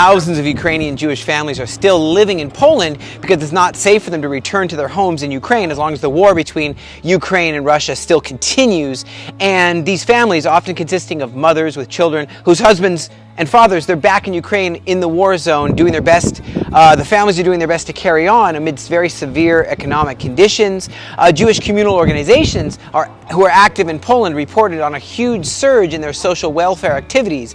Thousands of Ukrainian Jewish families are still living in Poland because it's not safe for them to return to their homes in Ukraine as long as the war between Ukraine and Russia still continues. And these families, often consisting of mothers with children whose husbands and fathers, they're back in Ukraine in the war zone doing their best. The families are doing their best to carry on amidst very severe economic conditions. Jewish communal organizations who are active in Poland reported on a huge surge in their social welfare activities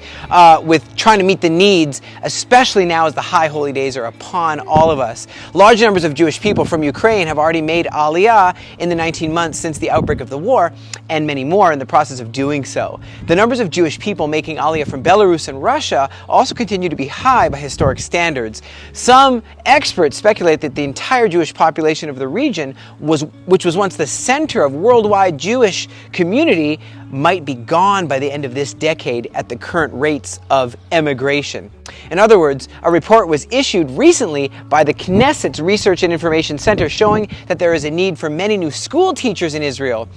with trying to meet the needs, especially now as the high holy days are upon all of us. Large numbers of Jewish people from Ukraine have already made Aliyah in the 19 months since the outbreak of the war, and many more in the process of doing so. The numbers of Jewish people making Aliyah from Belarus and Russia also continue to be high by historic standards. Some experts speculate that the entire Jewish population of the region, which was once the center of worldwide Jewish community, might be gone by the end of this decade at the current rates of emigration. In other words, a report was issued recently by the Knesset's Research and Information Center showing that there is a need for many new school teachers in Israel.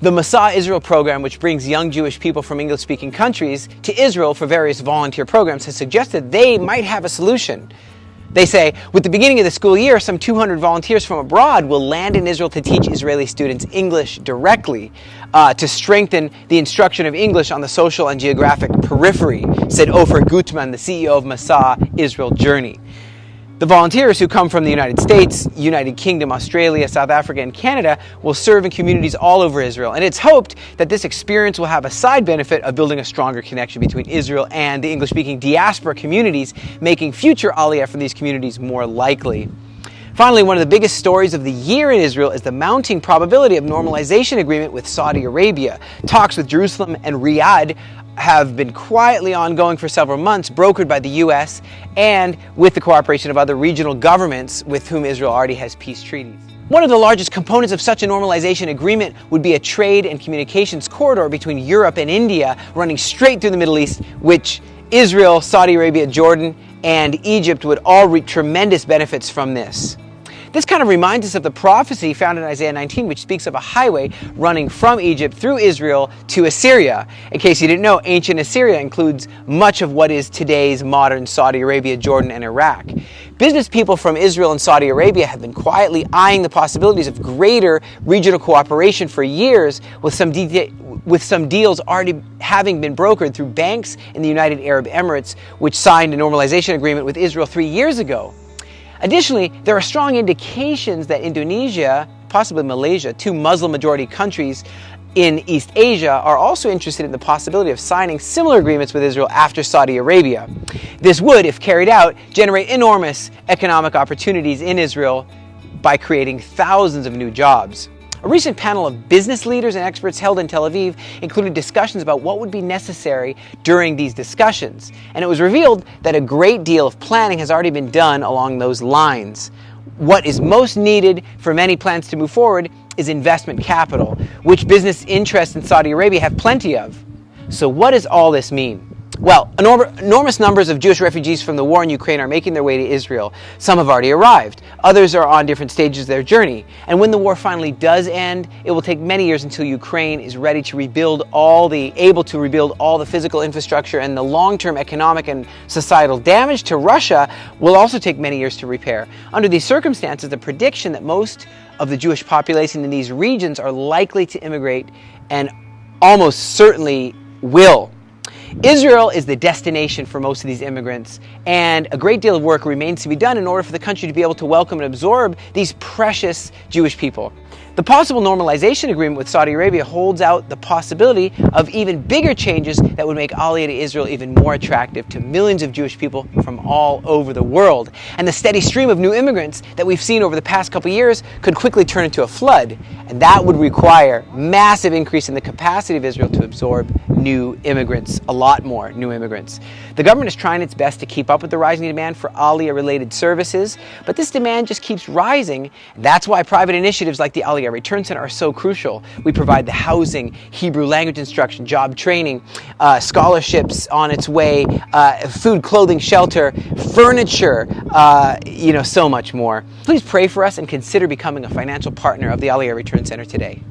The Masa Israel program, which brings young Jewish people from English-speaking countries to Israel for various volunteer programs, has suggested they might have a solution. They say, with the beginning of the school year, some 200 volunteers from abroad will land in Israel to teach Israeli students English directly, to strengthen the instruction of English on the social and geographic periphery, said Ofer Gutman, the CEO of Masa Israel Journey. The volunteers, who come from the United States, United Kingdom, Australia, South Africa, and Canada, will serve in communities all over Israel. And it's hoped that this experience will have a side benefit of building a stronger connection between Israel and the English-speaking diaspora communities, making future Aliyah from these communities more likely. Finally, one of the biggest stories of the year in Israel is the mounting probability of normalization agreement with Saudi Arabia. Talks with Jerusalem and Riyadh have been quietly ongoing for several months, brokered by the U.S. and with the cooperation of other regional governments with whom Israel already has peace treaties. One of the largest components of such a normalization agreement would be a trade and communications corridor between Europe and India running straight through the Middle East, which Israel, Saudi Arabia, Jordan, and Egypt would all reap tremendous benefits from this. This kind of reminds us of the prophecy found in Isaiah 19, which speaks of a highway running from Egypt through Israel to Assyria. In case you didn't know, ancient Assyria includes much of what is today's modern Saudi Arabia, Jordan, and Iraq. Business people from Israel and Saudi Arabia have been quietly eyeing the possibilities of greater regional cooperation for years, with some deals already having been brokered through banks in the United Arab Emirates, which signed a normalization agreement with Israel 3 years ago. Additionally, there are strong indications that Indonesia, possibly Malaysia, two Muslim-majority countries in East Asia, are also interested in the possibility of signing similar agreements with Israel after Saudi Arabia. This would, if carried out, generate enormous economic opportunities in Israel by creating thousands of new jobs. A recent panel of business leaders and experts held in Tel Aviv included discussions about what would be necessary during these discussions, and it was revealed that a great deal of planning has already been done along those lines. What is most needed for many plans to move forward is investment capital, which business interests in Saudi Arabia have plenty of. So what does all this mean? Well, enormous numbers of Jewish refugees from the war in Ukraine are making their way to Israel. Some have already arrived. Others are on different stages of their journey. And when the war finally does end, it will take many years until Ukraine is ready to able to rebuild all the physical infrastructure, and the long-term economic and societal damage to Russia will also take many years to repair. Under these circumstances, the prediction that most of the Jewish population in these regions are likely to immigrate, and almost certainly will. Israel is the destination for most of these immigrants, and a great deal of work remains to be done in order for the country to be able to welcome and absorb these precious Jewish people. The possible normalization agreement with Saudi Arabia holds out the possibility of even bigger changes that would make Aliyah to Israel even more attractive to millions of Jewish people from all over the world. And the steady stream of new immigrants that we've seen over the past couple years could quickly turn into a flood, and that would require massive increase in the capacity of Israel to absorb new immigrants, a lot more new immigrants. The government is trying its best to keep up with the rising demand for Aliyah-related services, but this demand just keeps rising. That's why private initiatives like the Aliyah Return Center are so crucial. We provide the housing, Hebrew language instruction, job training, scholarships on its way, food, clothing, shelter, furniture, so much more. Please pray for us and consider becoming a financial partner of the Aliyah Return Center today.